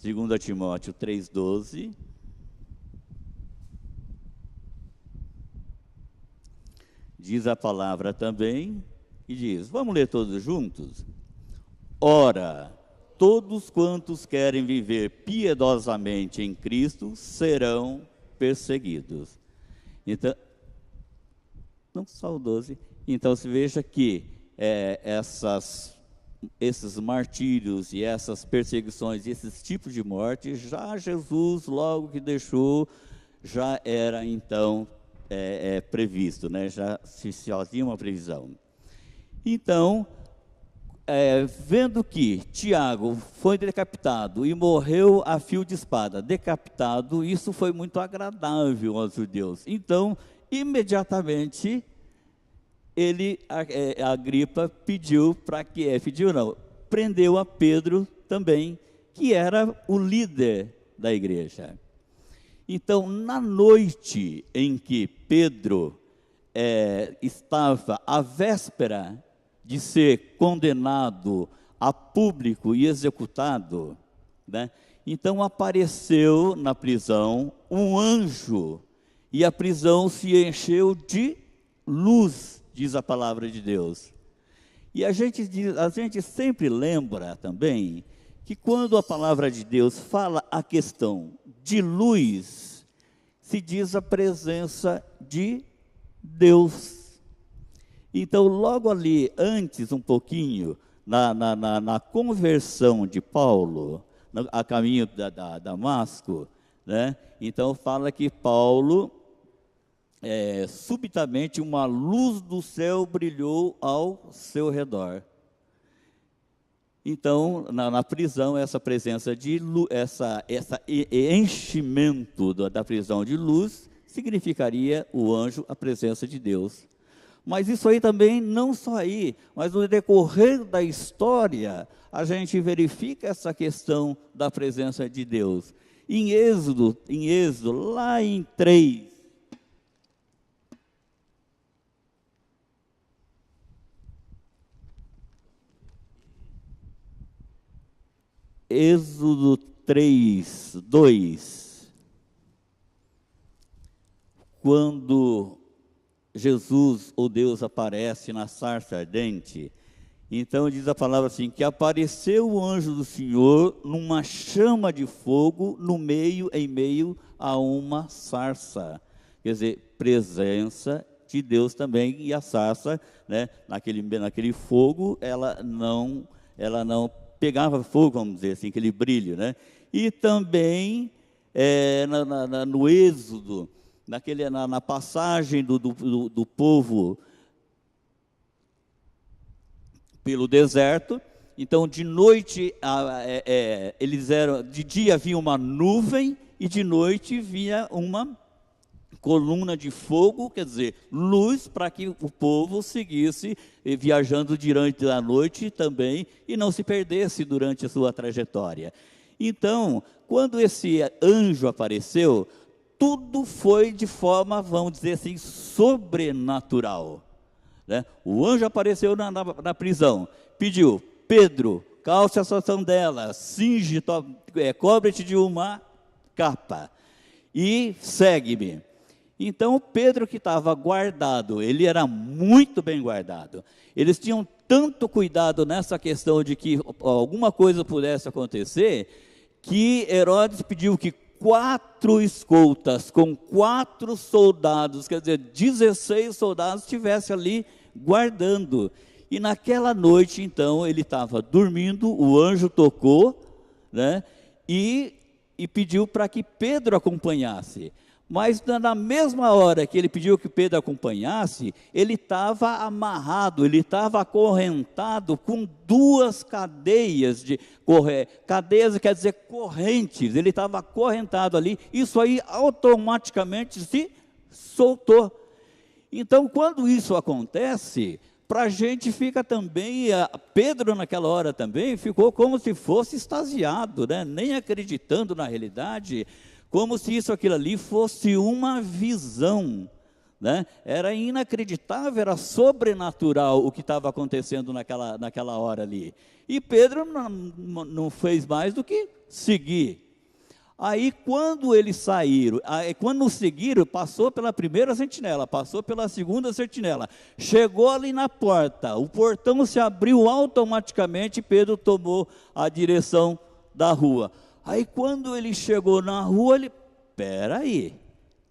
2 Timóteo 3,12. Diz a palavra também, e diz, vamos ler todos juntos? Ora, todos quantos querem viver piedosamente em Cristo serão perseguidos. Então, não só o 12. Então, se veja que esses martírios e essas perseguições, esses tipos de morte, já Jesus, logo que deixou, já era então previsto, né? Já se fazia uma previsão. Então, vendo que Tiago foi decapitado e morreu a fio de espada, decapitado, isso foi muito agradável aos judeus. Então, imediatamente, Agripa pediu para que, prendeu a Pedro também, que era o líder da igreja. Então, na noite em que Pedro estava à véspera de ser condenado a público e executado, né? Então apareceu na prisão um anjo, e a prisão se encheu de luz, diz a palavra de Deus. E a gente sempre lembra também que quando a palavra de Deus fala a questão de luz, se diz a presença de Deus. Então, logo ali, antes um pouquinho, na conversão de Paulo, a caminho da Damasco, né? Então fala que Paulo, subitamente uma luz do céu brilhou ao seu redor. Então, na prisão, essa presença de luz, essa enchimento da prisão de luz, significaria o anjo, a presença de Deus. Mas isso aí também, não só aí, mas no decorrer da história, a gente verifica essa questão da presença de Deus. Em Êxodo, lá em 3, Êxodo 3, 2, quando Jesus, ou Deus, aparece na sarça ardente, então diz a palavra assim, que apareceu o anjo do Senhor numa chama de fogo em meio a uma sarça. Quer dizer, presença de Deus também, e a sarça, né, naquele fogo, ela não pegava fogo, vamos dizer assim, aquele brilho, né? E também no Êxodo, na passagem do povo pelo deserto, então de noite de dia havia uma nuvem e de noite vinha uma coluna de fogo, quer dizer, luz para que o povo seguisse viajando durante a noite também e não se perdesse durante a sua trajetória. Então, quando esse anjo apareceu, tudo foi de forma, vamos dizer assim, sobrenatural, né? O anjo apareceu na prisão, pediu, Pedro, calce a sua sandela, cinge, cobre-te de uma capa e segue-me. Então Pedro, que estava guardado, ele era muito bem guardado. Eles tinham tanto cuidado nessa questão de que alguma coisa pudesse acontecer, que Herodes pediu que 4 escoltas com 4 soldados, quer dizer, 16 soldados estivessem ali guardando. E naquela noite, então, ele estava dormindo, o anjo tocou, né, e pediu para que Pedro acompanhasse. Mas na mesma hora que ele pediu que Pedro acompanhasse, ele estava amarrado, ele estava acorrentado com 2 cadeias cadeias quer dizer correntes, ele estava acorrentado ali, isso aí automaticamente se soltou. Então, quando isso acontece, para a gente fica também, Pedro naquela hora também ficou como se fosse extasiado, né? Nem acreditando na realidade, como se aquilo ali fosse uma visão, né? Era inacreditável, era sobrenatural o que estava acontecendo naquela hora ali. E Pedro não fez mais do que seguir. Aí quando eles saíram, quando nos seguiram, passou pela primeira sentinela, passou pela segunda sentinela, chegou ali na porta, o portão se abriu automaticamente, Pedro tomou a direção da rua. Aí quando ele chegou na rua, ele, peraí,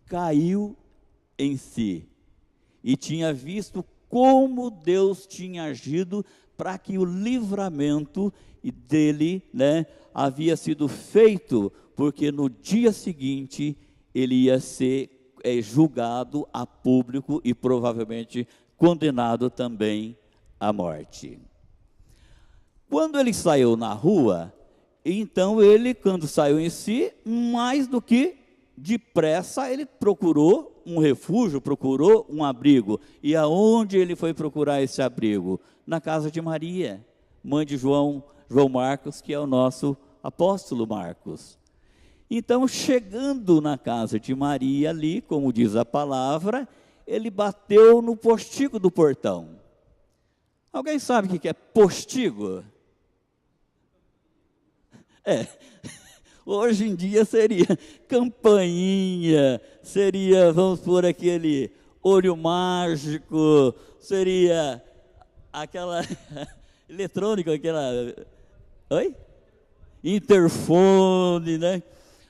caiu em si, e tinha visto como Deus tinha agido para que o livramento dele, né, havia sido feito, porque no dia seguinte ele ia ser julgado a público e provavelmente condenado também à morte. Quando ele saiu na rua, então ele, quando saiu em si, mais do que depressa, ele procurou um refúgio, procurou um abrigo. E aonde ele foi procurar esse abrigo? Na casa de Maria, mãe de João Marcos, que é o nosso apóstolo Marcos. Então, chegando na casa de Maria ali, como diz a palavra, ele bateu no postigo do portão. Alguém sabe o que é postigo? Hoje em dia seria campainha, seria, vamos por aquele olho mágico, seria aquela eletrônica, aquela, interfone, né?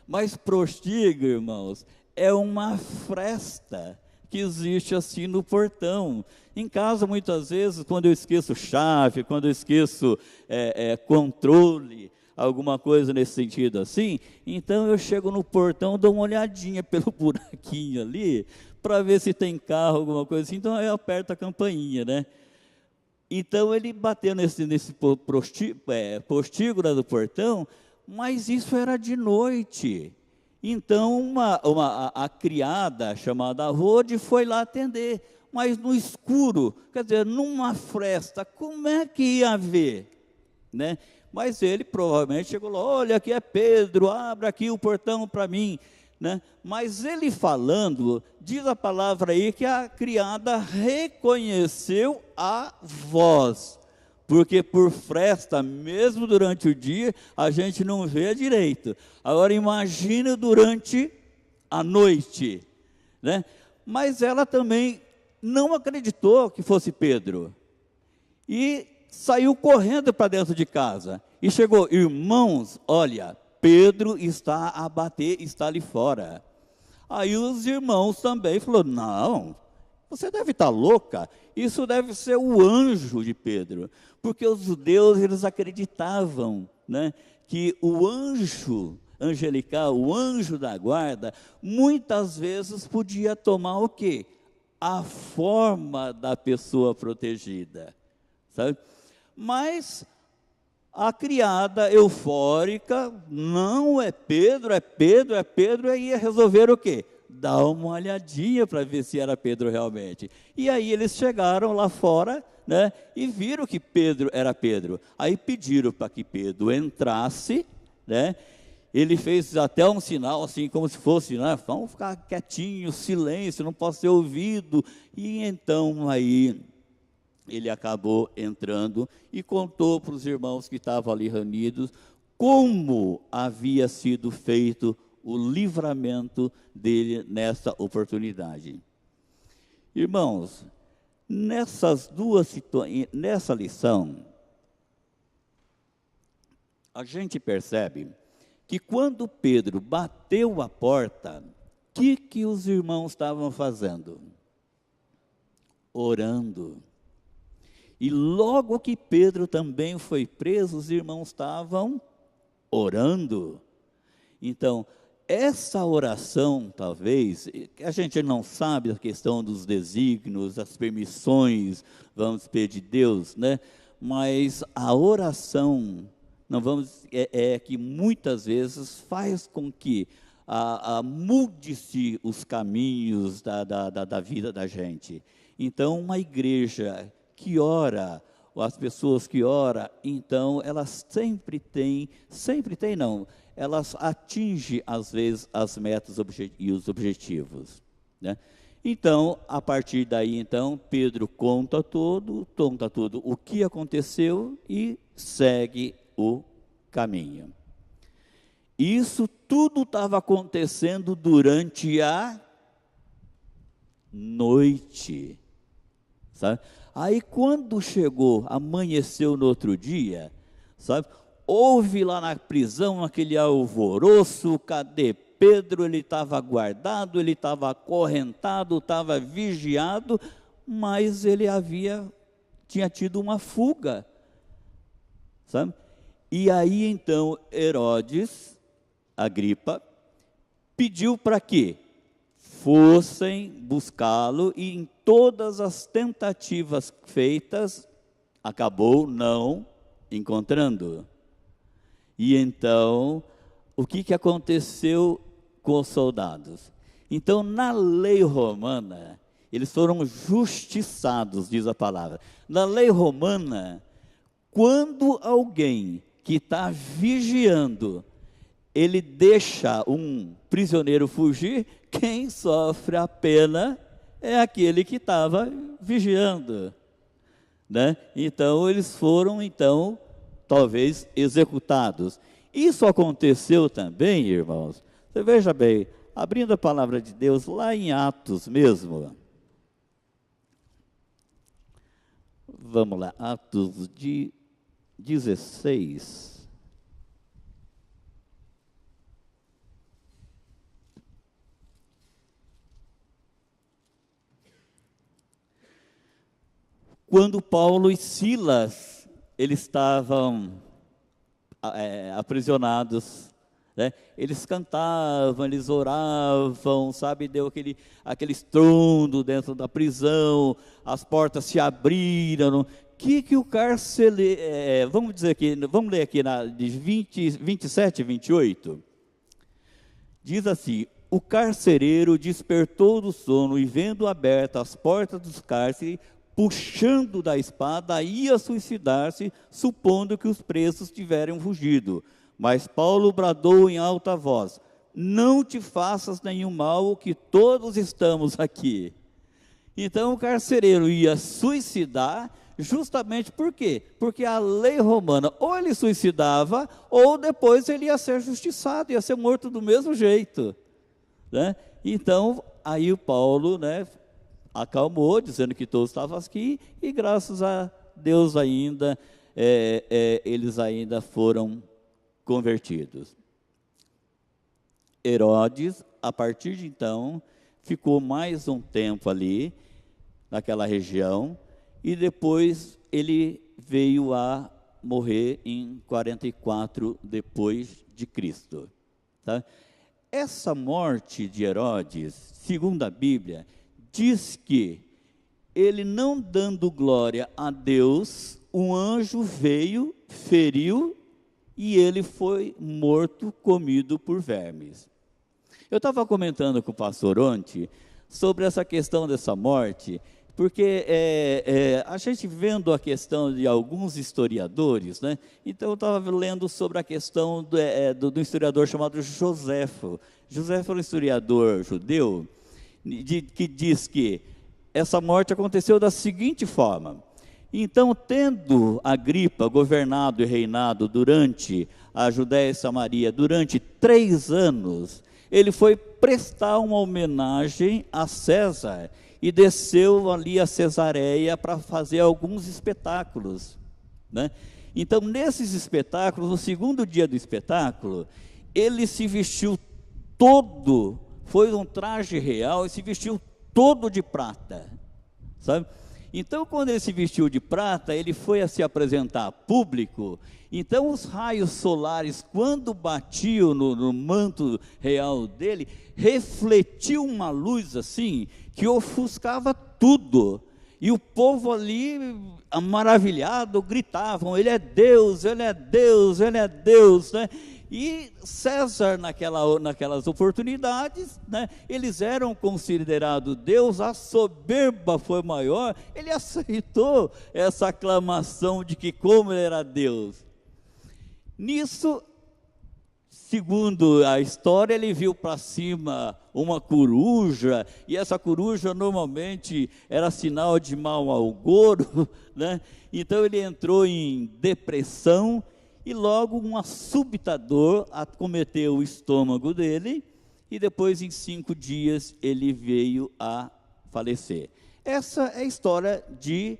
Mas postigo, irmãos, é uma fresta que existe assim no portão. Em casa, muitas vezes, quando eu esqueço chave, quando eu esqueço controle, alguma coisa nesse sentido assim, então eu chego no portão, dou uma olhadinha pelo buraquinho ali, para ver se tem carro, alguma coisa assim, então eu aperto a campainha, né? Então ele bateu nesse postigo do portão, mas isso era de noite. Então a criada chamada Rode foi lá atender, mas no escuro, quer dizer, numa fresta, como é que ia ver, né? Mas ele provavelmente chegou lá, olha, aqui é Pedro, abra aqui o portão para mim, né? Mas ele falando, diz a palavra aí que a criada reconheceu a voz, porque por fresta, mesmo durante o dia, a gente não vê direito. Agora imagina durante a noite, né? Mas ela também não acreditou que fosse Pedro, e saiu correndo para dentro de casa, e chegou, irmãos, olha, Pedro está a bater, está ali fora. Aí os irmãos também falaram, não, você deve estar louca, isso deve ser o anjo de Pedro, porque os judeus, eles acreditavam, né, que o anjo angelical, o anjo da guarda, muitas vezes podia tomar o quê? A forma da pessoa protegida, sabe? Mas a criada eufórica, não é Pedro, é Pedro, é Pedro, e ia resolver o quê? Dar uma olhadinha para ver se era Pedro realmente. E aí eles chegaram lá fora, né, e viram que Pedro era Pedro. Aí pediram para que Pedro entrasse, né? Ele fez até um sinal, assim, como se fosse, né, vamos ficar quietinho, silêncio, não posso ser ouvido. E então aí ele acabou entrando e contou para os irmãos que estavam ali reunidos como havia sido feito o livramento dele nessa oportunidade. Irmãos, nessa lição, a gente percebe que quando Pedro bateu a porta, o que os irmãos estavam fazendo? Orando. E logo que Pedro também foi preso, os irmãos estavam orando. Então, essa oração, talvez, a gente não sabe a questão dos desígnios, as permissões, vamos pedir de Deus, né? Mas a oração, não vamos, que muitas vezes faz com que mude-se os caminhos da vida da gente. Então, uma igreja que ora, as pessoas que oram, então elas sempre têm não, elas atingem às vezes as metas e os objetivos, né? Então, a partir daí, então, Pedro conta tudo o que aconteceu e segue o caminho. Isso tudo estava acontecendo durante a noite, sabe? Aí quando chegou, amanheceu no outro dia, sabe? Houve lá na prisão aquele alvoroço, cadê Pedro? Ele estava guardado, ele estava acorrentado, estava vigiado, mas ele tinha tido uma fuga, sabe? E aí então Herodes Agripa pediu para que fossem buscá-lo, e em todas as tentativas feitas, acabou não encontrando. E então, o que aconteceu com os soldados? Então, na lei romana, eles foram justiçados, diz a palavra. Na lei romana, quando alguém que está vigiando, ele deixa um prisioneiro fugir, quem sofre a pena é aquele que estava vigiando, né? Então, eles foram, talvez executados. Isso aconteceu também, irmãos. Você veja bem, abrindo a palavra de Deus lá em Atos mesmo. Vamos lá, Atos de 16. Quando Paulo e Silas, eles estavam aprisionados, né? Eles cantavam, eles oravam, sabe, deu aquele estrondo dentro da prisão, as portas se abriram. Que o carcereiro, vamos ler aqui de 27 e 28, diz assim: o carcereiro despertou do sono e, vendo abertas as portas dos cárceres, puxando da espada, ia suicidar-se, supondo que os presos tiveram fugido. Mas Paulo bradou em alta voz: não te faças nenhum mal, que todos estamos aqui. Então o carcereiro ia suicidar, justamente por quê? Porque a lei romana, ou ele suicidava, ou depois ele ia ser justiçado, ia ser morto do mesmo jeito, né? Então, aí o Paulo, né, acalmou, dizendo que todos estavam aqui, e graças a Deus ainda, eles ainda foram convertidos. Herodes, a partir de então, ficou mais um tempo ali, naquela região, e depois ele veio a morrer em 44 depois de Cristo. Tá? Essa morte de Herodes, segundo a Bíblia, diz que ele, não dando glória a Deus, um anjo veio, feriu, e ele foi morto, comido por vermes. Eu estava comentando com o pastor ontem sobre essa questão dessa morte, porque a gente vendo a questão de alguns historiadores, né? Então eu estava lendo sobre a questão do historiador chamado Joséfo. Joséfo era um historiador judeu, que diz que essa morte aconteceu da seguinte forma: então, tendo Agripa governado e reinado durante a Judéia e Samaria durante 3 anos, ele foi prestar uma homenagem a César e desceu ali a Cesareia para fazer alguns espetáculos, né? Então, nesses espetáculos, no segundo dia do espetáculo, ele se vestiu todo, foi um traje real, e se vestiu todo de prata, sabe? Então, quando ele se vestiu de prata, ele foi a se apresentar a público. Então, os raios solares, quando batiam no manto real dele, refletiu uma luz assim, que ofuscava tudo. E o povo ali, maravilhado, gritavam: ele é Deus, ele é Deus, ele é Deus, né? E César, naquelas oportunidades, né, eles eram considerados Deus, a soberba foi maior, ele aceitou essa aclamação de que como ele era Deus. Nisso, segundo a história, ele viu para cima uma coruja, e essa coruja normalmente era sinal de mau agouro, né? Então ele entrou em depressão, e logo uma súbita dor acometeu o estômago dele, e depois, em 5 dias, ele veio a falecer. Essa é a história de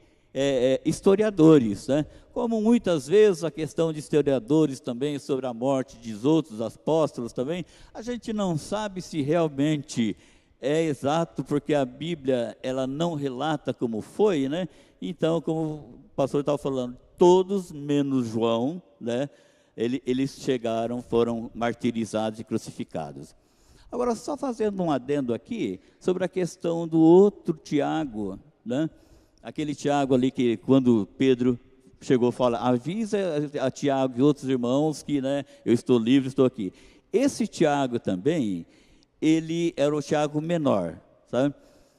historiadores, né? Como muitas vezes a questão de historiadores também sobre a morte de outros apóstolos também, a gente não sabe se realmente é exato, porque a Bíblia ela não relata como foi, né? Então, como o pastor estava falando, todos menos João, né? Eles chegaram, foram martirizados e crucificados. Agora, só fazendo um adendo aqui sobre a questão do outro Tiago, né? Aquele Tiago ali que quando Pedro chegou, fala, avisa a Tiago e outros irmãos que, né, eu estou livre, estou aqui. Esse Tiago também, ele era o Tiago menor, sabe?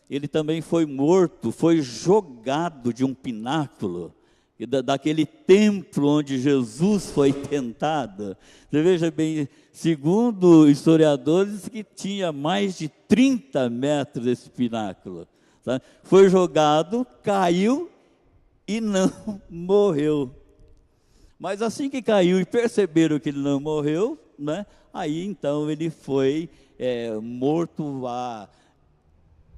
Ele também foi morto, foi jogado de um pináculo, daquele templo onde Jesus foi tentado. Você veja bem, segundo historiadores, que tinha mais de 30 metros esse pináculo. Sabe? Foi jogado, caiu e não morreu. Mas assim que caiu e perceberam que ele não morreu, né? Aí então ele foi morto a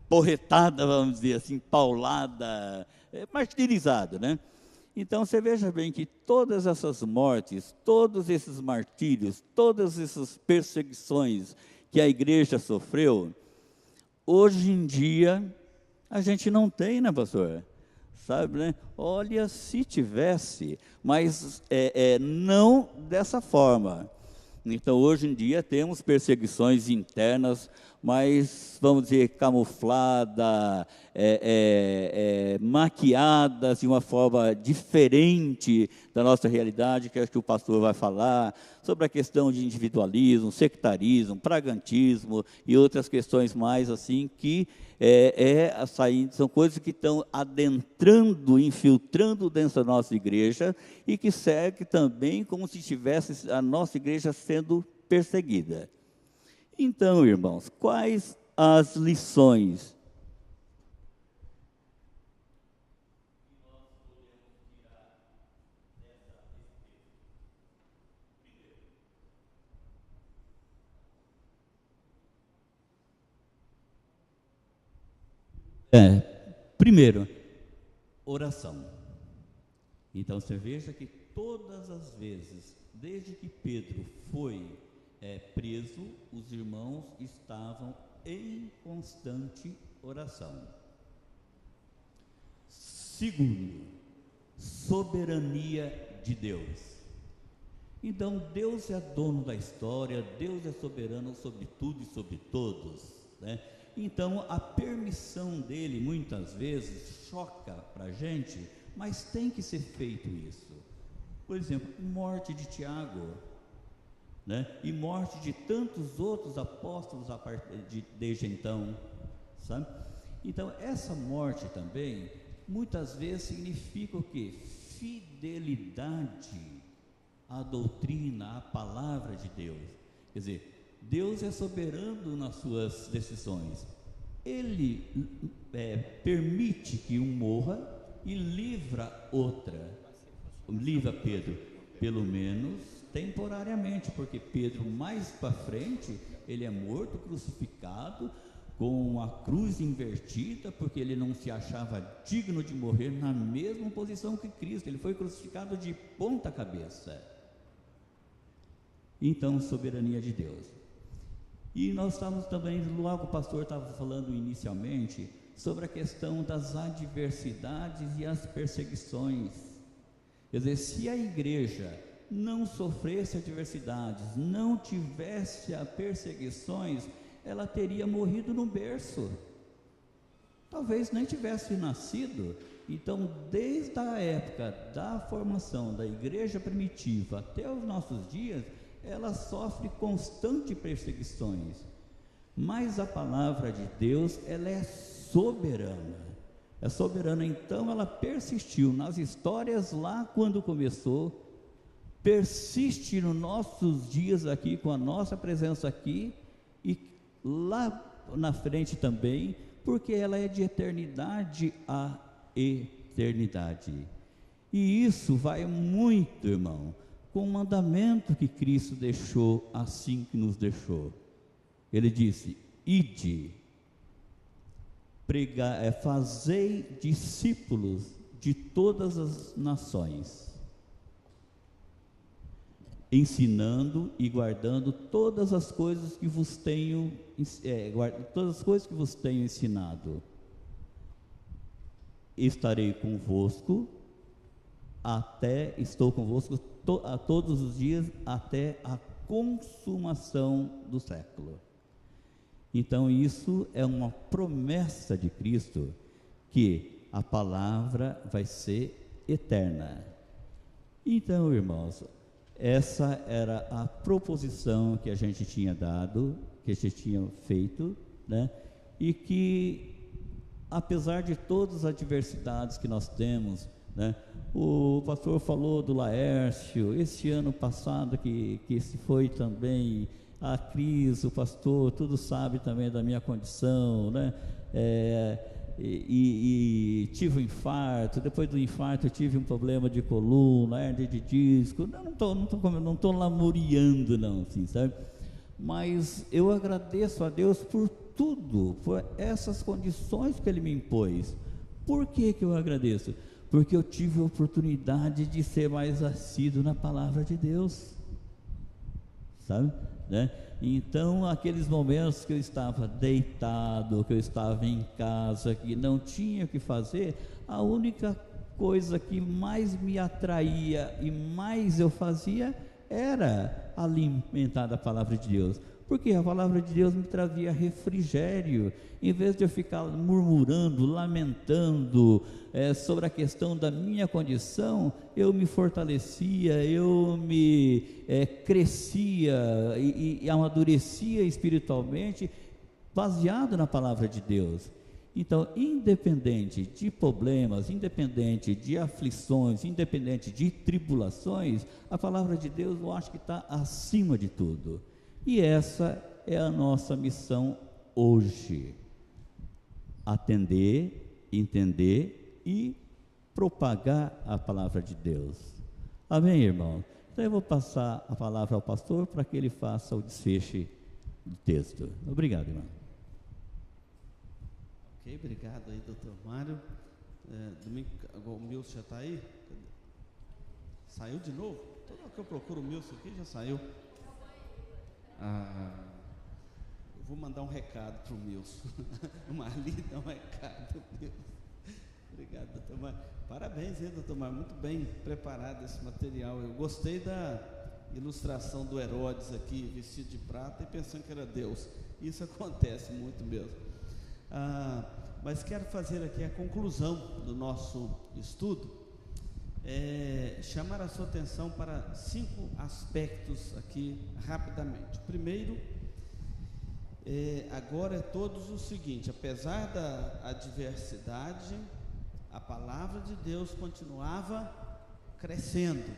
porretada, vamos dizer assim, paulada, martirizado, né? Então você veja bem que todas essas mortes, todos esses martírios, todas essas perseguições que a igreja sofreu, hoje em dia a gente não tem, né, pastor? Sabe, né? Olha, se tivesse, mas não dessa forma. Então, hoje em dia, temos perseguições internas, mas, vamos dizer, camuflada, maquiadas de uma forma diferente da nossa realidade, que acho que o pastor vai falar, sobre a questão de individualismo, sectarismo, pragantismo e outras questões mais assim, que são coisas que estão adentrando, infiltrando dentro da nossa igreja e que segue também como se estivesse a nossa igreja sendo perseguida. Então, irmãos, quais as lições? Primeiro, oração. Então, você veja que todas as vezes, desde que Pedro foi preso, os irmãos estavam em constante oração. Segundo, soberania de Deus. Então, Deus é dono da história, Deus é soberano sobre tudo e sobre todos, né? Então, a permissão dele, muitas vezes, choca para a gente, mas tem que ser feito isso. Por exemplo, morte de Tiago, né? E morte de tantos outros apóstolos desde então, sabe? Então, essa morte também, muitas vezes, significa o quê? Fidelidade à doutrina, à palavra de Deus. Quer dizer, Deus é soberano nas suas decisões. Ele permite que um morra e livra Pedro, pelo menos temporariamente, porque Pedro mais para frente, ele é morto, crucificado, com a cruz invertida, porque ele não se achava digno de morrer na mesma posição que Cristo, ele foi crucificado de ponta cabeça. Então, soberania de Deus. E nós estávamos também, logo o pastor estava falando inicialmente, sobre a questão das adversidades e as perseguições. Quer dizer, se a igreja não sofresse adversidades, não tivesse perseguições, ela teria morrido no berço, talvez nem tivesse nascido. Então, desde a época da formação da igreja primitiva até os nossos dias, ela sofre constantes perseguições, mas a palavra de Deus, ela é soberana, então ela persistiu nas histórias lá quando começou, persiste nos nossos dias aqui, com a nossa presença aqui, e lá na frente também, porque ela é de eternidade a eternidade. E isso vai muito, irmão, com o mandamento que Cristo deixou assim que nos deixou. Ele disse: ide, fazei discípulos de todas as nações, ensinando e guardando todas as coisas que vos tenho ensinado. Estou convosco a todos os dias até a consumação do século. Então isso é uma promessa de Cristo, que a palavra vai ser eterna. Então, irmãos, essa era a proposição que a gente tinha dado, que a gente tinha feito, né? E que, apesar de todas as adversidades que nós temos, né? O pastor falou do Laércio, esse ano passado que se foi também a Cris, o pastor, tudo sabe também da minha condição, né? E tive um infarto, depois do infarto eu tive um problema de coluna, hernia de disco, não estou lamuriando não, assim, sabe? Mas eu agradeço a Deus por tudo, por essas condições que Ele me impôs. Por que eu agradeço? Porque eu tive a oportunidade de ser mais assíduo na palavra de Deus, sabe, né? Então, aqueles momentos que eu estava deitado, que eu estava em casa, que não tinha o que fazer, a única coisa que mais me atraía e mais eu fazia era alimentar da palavra de Deus, porque a palavra de Deus me trazia refrigério. Em vez de eu ficar murmurando, lamentando sobre a questão da minha condição, eu me fortalecia, eu me crescia e amadurecia espiritualmente, baseado na palavra de Deus. Então, independente de problemas, independente de aflições, independente de tribulações, a palavra de Deus eu acho que está acima de tudo. E essa é a nossa missão hoje: atender, entender e propagar a palavra de Deus. Amém, irmão? Então eu vou passar a palavra ao pastor para que ele faça o desfecho do texto. Obrigado, irmão. Ok, obrigado aí, doutor Mário. Domingo, o Milson já está aí? Saiu de novo? Toda hora que eu procuro o Milson aqui, já saiu. Eu vou mandar um recado para o Milson. O Marli dá um recado para o Milson. Obrigado, doutor Mário. Parabéns, hein, doutor Mário? Muito bem preparado esse material. Eu gostei da ilustração do Herodes aqui, vestido de prata e pensando que era Deus. Isso acontece muito mesmo. Mas quero fazer aqui a conclusão do nosso estudo. Chamar a sua atenção para 5 aspectos aqui rapidamente. O primeiro, agora é todos o seguinte: apesar da adversidade, a palavra de Deus continuava crescendo.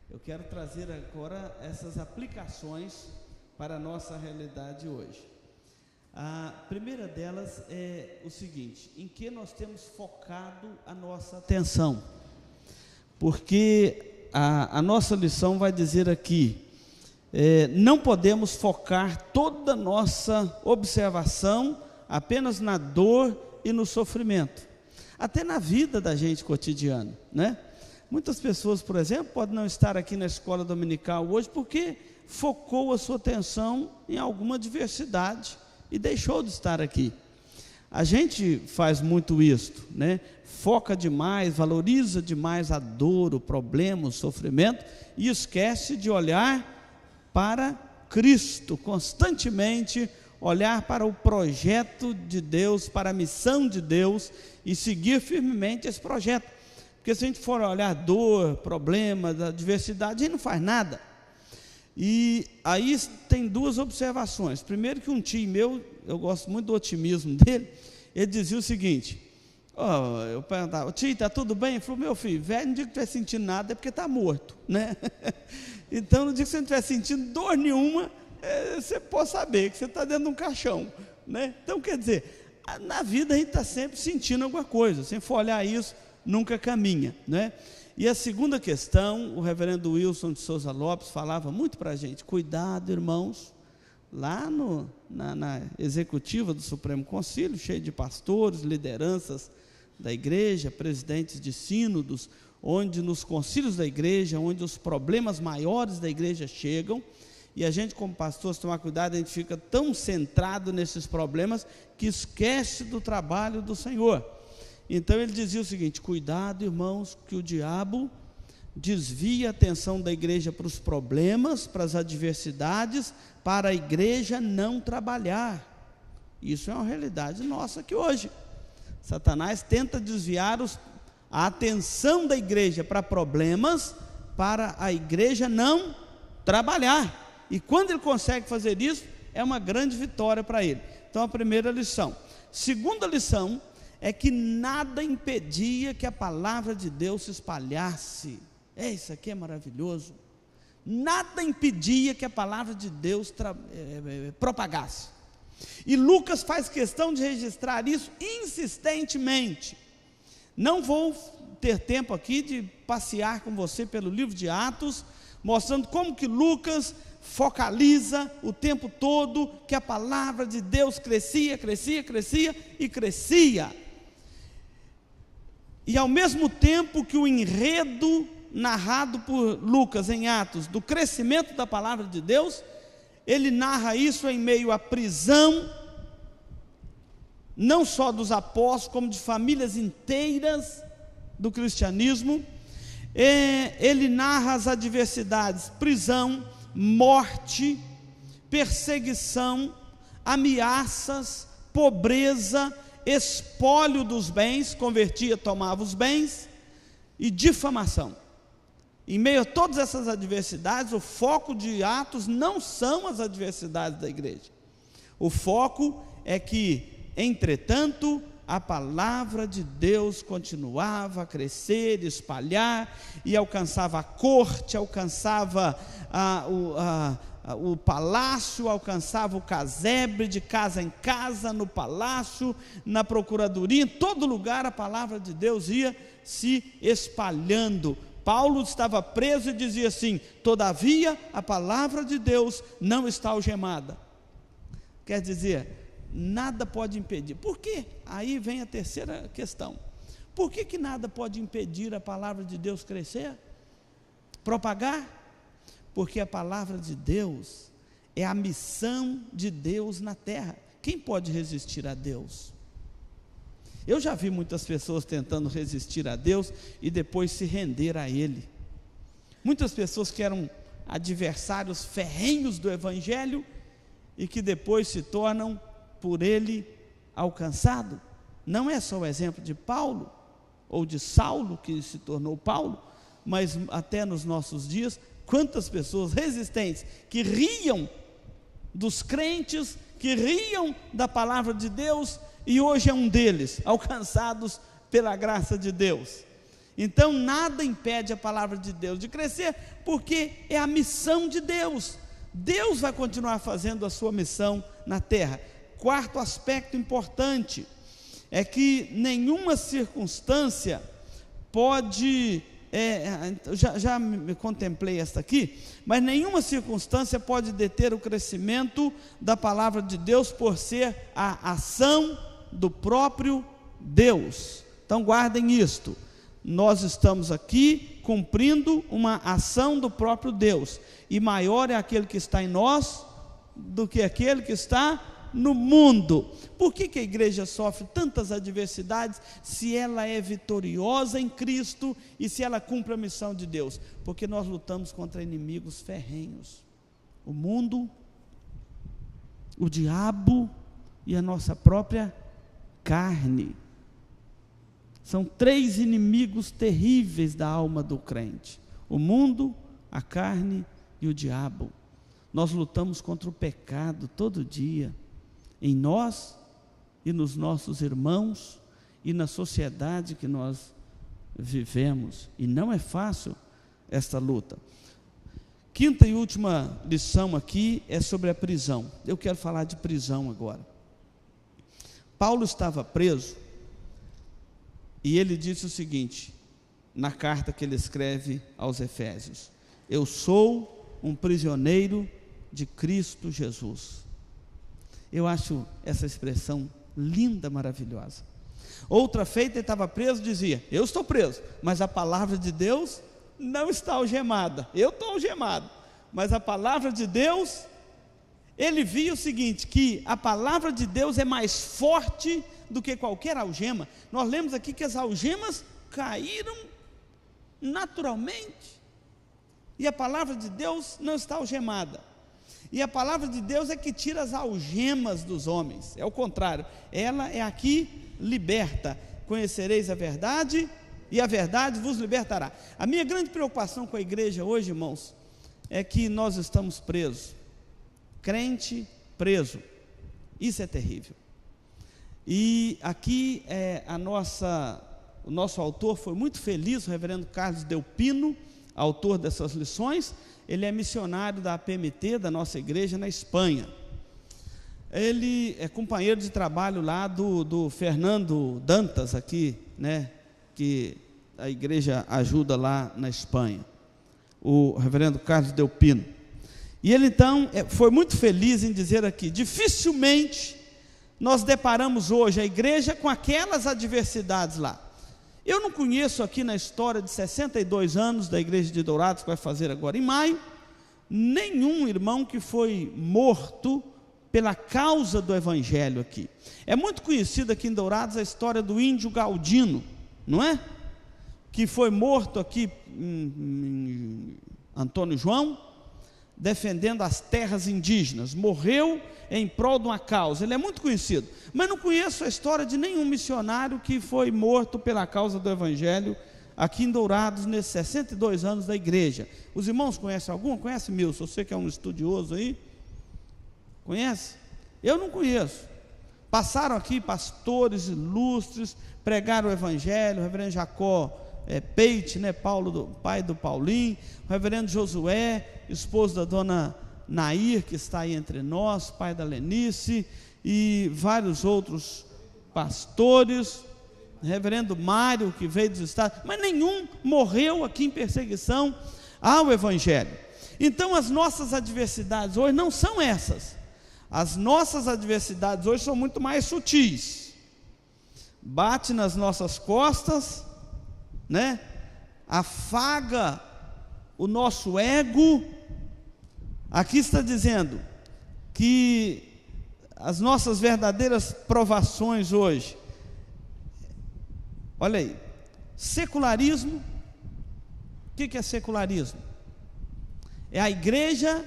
Eu quero trazer agora essas aplicações para a nossa realidade hoje. A primeira delas é o seguinte: em que nós temos focado a nossa atenção? Porque a nossa lição vai dizer aqui, não podemos focar toda a nossa observação apenas na dor e no sofrimento, até na vida da gente cotidiana, né? Muitas pessoas, por exemplo, podem não estar aqui na escola dominical hoje porque focou a sua atenção em alguma adversidade e deixou de estar aqui. A gente faz muito isso, né? Foca demais, valoriza demais a dor, o problema, o sofrimento e esquece de olhar para Cristo, constantemente olhar para o projeto de Deus, para a missão de Deus e seguir firmemente esse projeto. Porque se a gente for olhar dor, problemas, adversidade, a gente não faz nada. E aí tem 2 observações. Primeiro, que um tio meu, eu gosto muito do otimismo dele, ele dizia o seguinte: eu perguntava, tio, está tudo bem? Ele falou: meu filho, velho, no dia que estiver sentindo nada é porque está morto, né? Então, no dia que você não estiver sentindo dor nenhuma, você pode saber que você está dentro de um caixão, né? Então, quer dizer, na vida a gente está sempre sentindo alguma coisa. Se for olhar isso, nunca caminha, né? E a segunda questão, o reverendo Wilson de Souza Lopes falava muito para a gente: cuidado, irmãos, lá na executiva do Supremo Concílio, cheio de pastores, lideranças da igreja, presidentes de sínodos, onde nos concílios da igreja, onde os problemas maiores da igreja chegam, e a gente como pastor, se tomar cuidado, a gente fica tão centrado nesses problemas, que esquece do trabalho do Senhor. Então ele dizia o seguinte: cuidado, irmãos, que o diabo desvia a atenção da igreja para os problemas, para as adversidades, para a igreja não trabalhar. Isso é uma realidade nossa aqui hoje. Satanás tenta desviar a atenção da igreja para problemas, para a igreja não trabalhar. E quando ele consegue fazer isso, é uma grande vitória para ele. Então, a primeira lição. Segunda lição é que nada impedia que a palavra de Deus se espalhasse. Isso aqui é maravilhoso. Nada impedia que a palavra de Deus propagasse. E Lucas faz questão de registrar isso insistentemente. Não vou ter tempo aqui de passear com você pelo livro de Atos, mostrando como que Lucas focaliza o tempo todo que a palavra de Deus crescia e crescia. E ao mesmo tempo que o enredo narrado por Lucas em Atos, do crescimento da palavra de Deus, ele narra isso em meio à prisão, não só dos apóstolos, como de famílias inteiras do cristianismo. Ele narra as adversidades: prisão, morte, perseguição, ameaças, pobreza, espólio dos bens, convertia, tomava os bens, e difamação. Em meio a todas essas adversidades, o foco de Atos não são as adversidades da igreja. O foco é que, entretanto, a palavra de Deus continuava a crescer, espalhar, e alcançava a corte, alcançava o palácio, alcançava o casebre, de casa em casa, no palácio, na procuradoria, em todo lugar a palavra de Deus ia se espalhando. Paulo estava preso e dizia assim: todavia a palavra de Deus não está algemada. Quer dizer, nada pode impedir. Por quê? Aí vem a terceira questão. Por que nada pode impedir a palavra de Deus crescer, propagar? Porque a palavra de Deus é a missão de Deus na terra. Quem pode resistir a Deus? Eu já vi muitas pessoas tentando resistir a Deus e depois se render a Ele. Muitas pessoas que eram adversários ferrenhos do Evangelho e que depois se tornam por Ele alcançado. Não é só o exemplo de Paulo ou de Saulo, que se tornou Paulo, mas até nos nossos dias, quantas pessoas resistentes que riam dos crentes, que riam da palavra de Deus, e hoje é um deles, alcançados pela graça de Deus. Então nada impede a palavra de Deus de crescer, porque é a missão de Deus. Deus vai continuar fazendo a sua missão na terra. Quarto aspecto importante é que nenhuma circunstância pode, já me contemplei esta aqui, mas nenhuma circunstância pode deter o crescimento da palavra de Deus por ser a ação do próprio Deus. Então guardem isto: nós estamos aqui cumprindo uma ação do próprio Deus, e maior é aquele que está em nós do que aquele que está no mundo. Por que a igreja sofre tantas adversidades se ela é vitoriosa em Cristo e se ela cumpre a missão de Deus? Porque nós lutamos contra inimigos ferrenhos: o mundo, o diabo e a nossa própria carne. São três inimigos terríveis da alma do crente: o mundo, a carne e o diabo. Nós lutamos contra o pecado todo dia, em nós e nos nossos irmãos e na sociedade que nós vivemos, e não é fácil esta luta. Quinta e última lição aqui é sobre a prisão. Eu quero falar de prisão agora. Paulo estava preso, e ele disse o seguinte, na carta que ele escreve aos Efésios: eu sou um prisioneiro de Cristo Jesus. Eu acho essa expressão linda, maravilhosa. Outra feita, ele estava preso, dizia: eu estou preso, mas a palavra de Deus não está algemada. Eu estou algemado, mas a palavra de Deus... Ele via o seguinte, que a palavra de Deus é mais forte do que qualquer algema. Nós lemos aqui que as algemas caíram naturalmente, e a palavra de Deus não está algemada. E a palavra de Deus é que tira as algemas dos homens. É o contrário, ela é a que liberta. Conhecereis a verdade, e a verdade vos libertará. A minha grande preocupação com a igreja hoje, irmãos, é que nós estamos presos. Crente preso, isso é terrível. E aqui o nosso autor foi muito feliz, o reverendo Carlos Delpino, autor dessas lições. Ele é missionário da APMT, da nossa igreja na Espanha. Ele é companheiro de trabalho lá do Fernando Dantas aqui, né, que a igreja ajuda lá na Espanha, o reverendo Carlos Delpino. E ele então foi muito feliz em dizer aqui: dificilmente nós deparamos hoje a igreja com aquelas adversidades lá. Eu não conheço aqui na história de 62 anos da igreja de Dourados, que vai fazer agora em maio, nenhum irmão que foi morto pela causa do evangelho aqui. É muito conhecida aqui em Dourados a história do índio Galdino, não é? Que foi morto aqui em Antônio João, defendendo as terras indígenas, morreu em prol de uma causa. Ele é muito conhecido, mas não conheço a história de nenhum missionário que foi morto pela causa do evangelho aqui em Dourados, nesses 62 anos da igreja. Os irmãos conhecem algum? Conhece, Milson? Você que é um estudioso aí, conhece? Eu não conheço. Passaram aqui pastores ilustres, pregaram o evangelho, o reverendo Jacó Peite, né, pai do Paulinho, o reverendo Josué, esposo da dona Nair, que está aí entre nós, pai da Lenice, e vários outros pastores, reverendo Mário, que veio dos Estados, mas nenhum morreu aqui em perseguição ao evangelho. Então as nossas adversidades hoje não são essas. As nossas adversidades hoje são muito mais sutis. Bate nas nossas costas, né? Afaga o nosso ego. Aqui está dizendo que as nossas verdadeiras provações hoje, olha aí, secularismo. O que é secularismo? É a igreja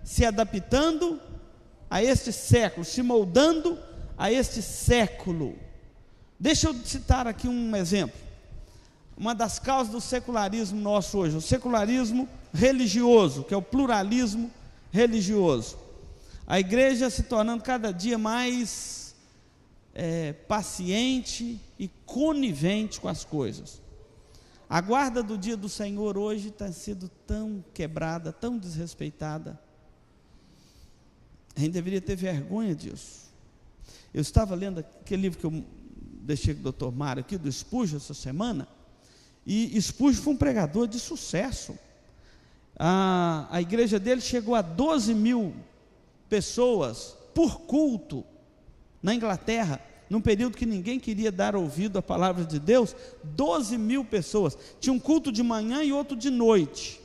se adaptando a este século, se moldando a este século. Deixa eu citar aqui um exemplo. Uma das causas do secularismo nosso hoje, o secularismo religioso, que é o pluralismo religioso. A igreja se tornando cada dia mais paciente e conivente com as coisas. A guarda do dia do Senhor hoje está sendo tão quebrada, tão desrespeitada. A gente deveria ter vergonha disso. Eu estava lendo aquele livro que eu deixei com o Dr. Mário aqui, do Spurgeon, essa semana. E Spurgeon foi um pregador de sucesso. A igreja dele chegou a 12 mil pessoas por culto na Inglaterra, num período que ninguém queria dar ouvido à palavra de Deus. 12 mil pessoas, tinha um culto de manhã e outro de noite,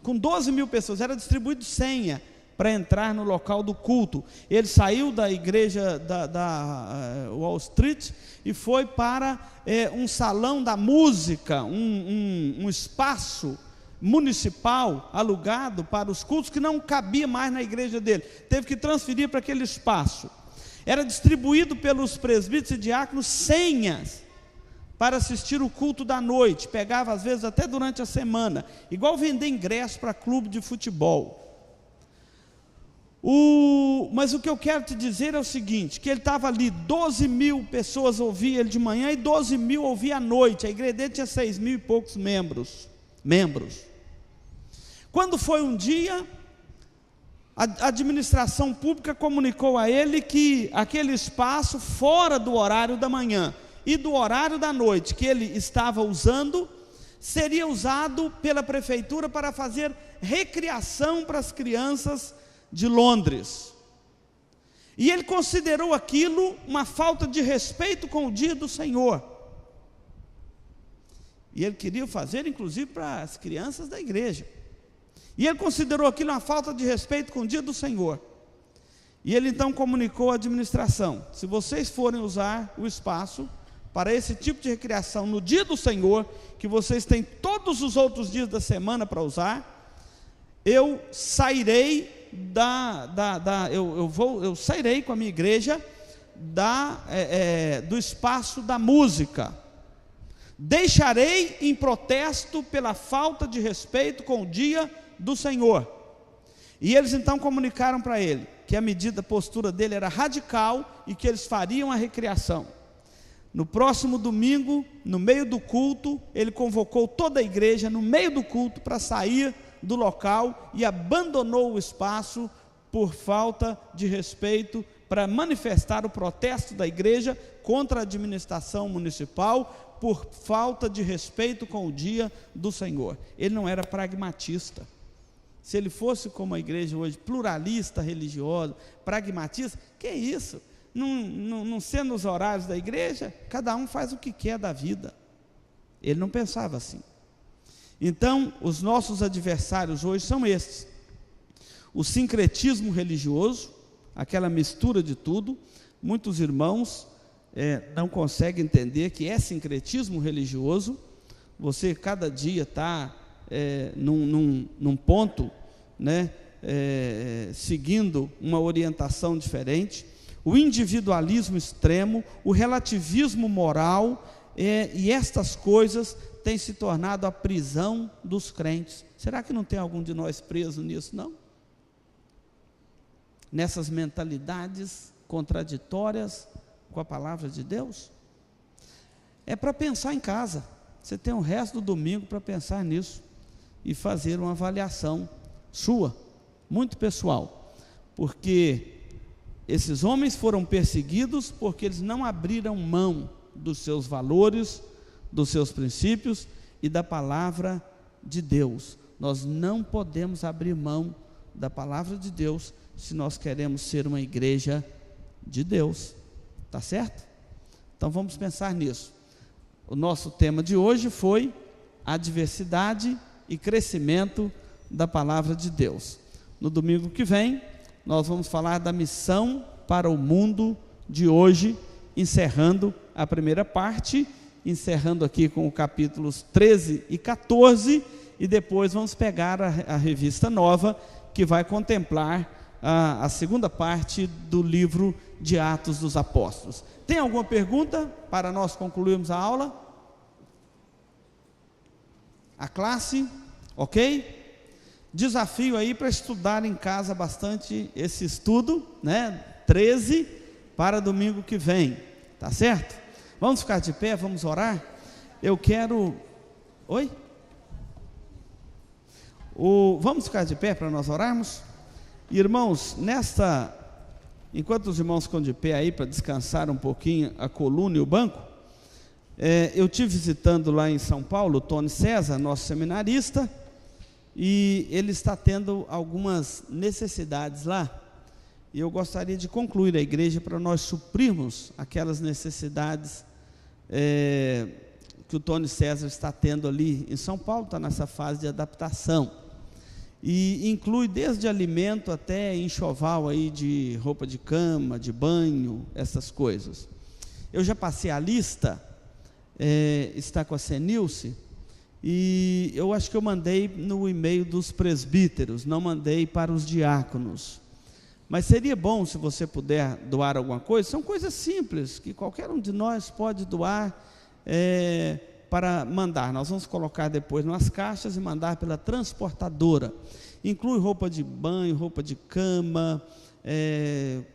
com 12 mil pessoas, era distribuído senha para entrar no local do culto. Ele saiu da igreja da Wall Street e foi para um salão da música, um espaço municipal alugado para os cultos, que não cabia mais na igreja dele, teve que transferir para aquele espaço. Era distribuído pelos presbíteros e diáconos senhas para assistir o culto da noite, pegava às vezes até durante a semana, igual vender ingresso para clube de futebol. Mas o que eu quero te dizer é o seguinte, que ele estava ali, 12 mil pessoas ouviam ele de manhã e 12 mil ouviam à noite. A igreja dele tinha 6 mil e poucos membros. Quando foi um dia, a administração pública comunicou a ele que aquele espaço, fora do horário da manhã e do horário da noite que ele estava usando, seria usado pela prefeitura para fazer recreação para as crianças de Londres. E ele considerou aquilo uma falta de respeito com o dia do Senhor. E ele queria fazer, inclusive, para as crianças da igreja. E ele considerou aquilo uma falta de respeito com o dia do Senhor. E ele então comunicou à administração: se vocês forem usar o espaço para esse tipo de recreação no dia do Senhor, que vocês têm todos os outros dias da semana para usar, eu sairei eu sairei com a minha igreja do espaço da música. Deixarei em protesto pela falta de respeito com o dia do Senhor. E eles então comunicaram para ele que a postura dele era radical e que eles fariam a recreação. No próximo domingo, no meio do culto, ele convocou toda a igreja no meio do culto para sair do local e abandonou o espaço por falta de respeito, para manifestar o protesto da igreja contra a administração municipal por falta de respeito com o dia do Senhor. Ele não era pragmatista. Se ele fosse como a igreja hoje, pluralista, religiosa, pragmatista, que é isso? Não sendo os horários da igreja, cada um faz o que quer da vida. Ele não pensava assim. Então, os nossos adversários hoje são estes: o sincretismo religioso, aquela mistura de tudo. Muitos irmãos não conseguem entender que é sincretismo religioso. Você cada dia está num ponto, né, seguindo uma orientação diferente. O individualismo extremo, o relativismo moral, e estas coisas têm se tornado a prisão dos crentes. Será que não tem algum de nós preso nisso, não? Nessas mentalidades contraditórias com a palavra de Deus? É para pensar em casa. Você tem o resto do domingo para pensar nisso e fazer uma avaliação sua, muito pessoal, porque esses homens foram perseguidos porque eles não abriram mão dos seus valores, dos seus princípios e da palavra de Deus. Nós não podemos abrir mão da palavra de Deus se nós queremos ser uma igreja de Deus, tá certo? Então vamos pensar nisso. O nosso tema de hoje foi a diversidade e crescimento da palavra de Deus. No domingo que vem, nós vamos falar da missão para o mundo de hoje, encerrando a primeira parte, encerrando aqui com os capítulos 13 e 14, e depois vamos pegar a revista nova, que vai contemplar a segunda parte do livro de Atos dos Apóstolos. Tem alguma pergunta para nós concluirmos a aula? A classe, ok? Desafio aí para estudar em casa bastante esse estudo, né? 13 para domingo que vem, tá certo? Vamos ficar de pé, vamos orar? Eu quero... Oi? Vamos ficar de pé para nós orarmos? Irmãos, enquanto os irmãos ficam de pé aí para descansar um pouquinho a coluna e o banco, eu estive visitando lá em São Paulo o Tony César, nosso seminarista, e ele está tendo algumas necessidades lá, e eu gostaria de concluir a igreja para nós suprirmos aquelas necessidades que o Tony César está tendo ali em São Paulo. Está nessa fase de adaptação, e inclui desde alimento até enxoval aí de roupa de cama, de banho, essas coisas. Eu já passei a lista, está com a Senilce, e eu acho que eu mandei no e-mail dos presbíteros, não mandei para os diáconos. Mas seria bom se você puder doar alguma coisa. São coisas simples que qualquer um de nós pode doar para mandar. Nós vamos colocar depois nas caixas e mandar pela transportadora. Inclui roupa de banho, roupa de cama,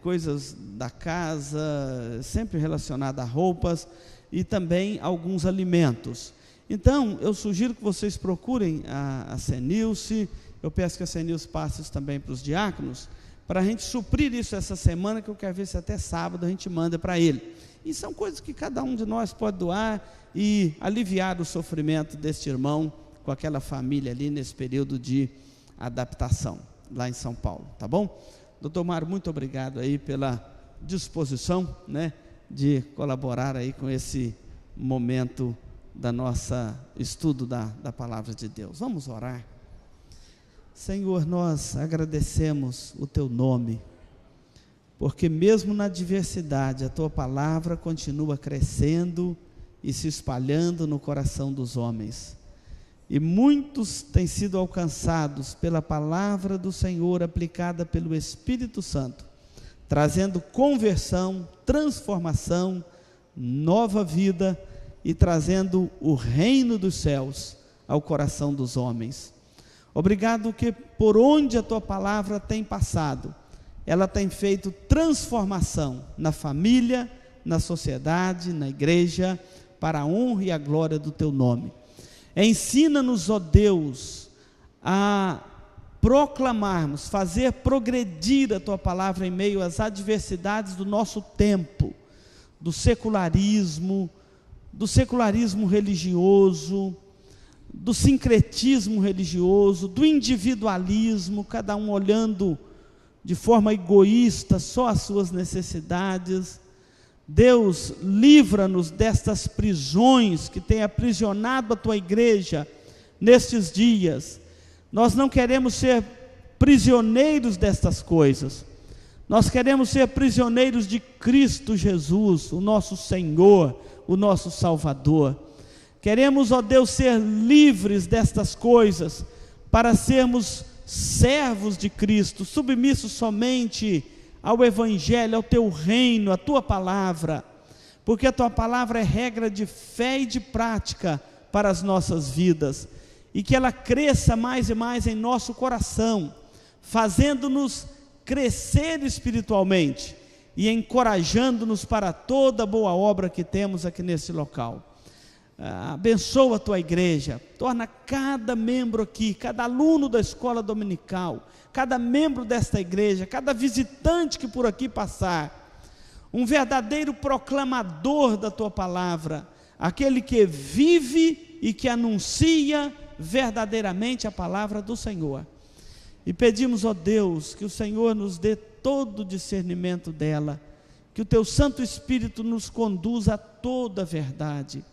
coisas da casa, sempre relacionada a roupas, e também alguns alimentos. Então, eu sugiro que vocês procurem a Senilce. Eu peço que a Senilce passe isso também para os diáconos, para a gente suprir isso essa semana, que eu quero ver se até sábado a gente manda para ele. E são coisas que cada um de nós pode doar e aliviar o sofrimento deste irmão com aquela família ali nesse período de adaptação lá em São Paulo, tá bom? Doutor Mário, muito obrigado aí pela disposição, né, de colaborar aí com esse momento da nossa estudo da palavra de Deus. Vamos orar. Senhor, nós agradecemos o teu nome, porque mesmo na adversidade a tua palavra continua crescendo e se espalhando no coração dos homens, e muitos têm sido alcançados pela palavra do Senhor aplicada pelo Espírito Santo, trazendo conversão, transformação, nova vida e trazendo o reino dos céus ao coração dos homens. Obrigado que por onde a tua palavra tem passado, ela tem feito transformação na família, na sociedade, na igreja, para a honra e a glória do teu nome. Ensina-nos, ó Deus, a proclamarmos, fazer progredir a tua palavra em meio às adversidades do nosso tempo, do secularismo religioso, do sincretismo religioso, do individualismo, cada um olhando de forma egoísta só as suas necessidades. Deus, livra-nos destas prisões que têm aprisionado a tua igreja nestes dias. Nós não queremos ser prisioneiros destas coisas, nós queremos ser prisioneiros de Cristo Jesus, o nosso Senhor, o nosso Salvador. Queremos, ó Deus, ser livres destas coisas, para sermos servos de Cristo, submissos somente ao Evangelho, ao teu reino, à tua palavra, porque a tua palavra é regra de fé e de prática para as nossas vidas, e que ela cresça mais e mais em nosso coração, fazendo-nos crescer espiritualmente e encorajando-nos para toda boa obra que temos aqui nesse local. Abençoa a tua igreja, torna cada membro aqui, cada aluno da escola dominical, cada membro desta igreja, cada visitante que por aqui passar, um verdadeiro proclamador da tua palavra, aquele que vive e que anuncia verdadeiramente a palavra do Senhor. E pedimos, ó Deus, que o Senhor nos dê todo o discernimento dela, que o teu Santo Espírito nos conduza a toda a verdade.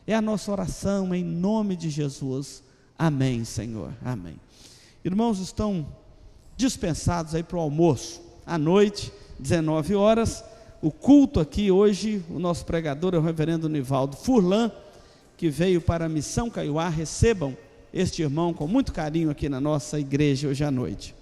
É a nossa oração em nome de Jesus. Amém, Senhor. Amém. Irmãos, estão dispensados aí para o almoço. À noite, 19 horas, o culto aqui hoje, o nosso pregador é o reverendo Nivaldo Furlan, que veio para a Missão Caiuá. Recebam este irmão com muito carinho aqui na nossa igreja hoje à noite.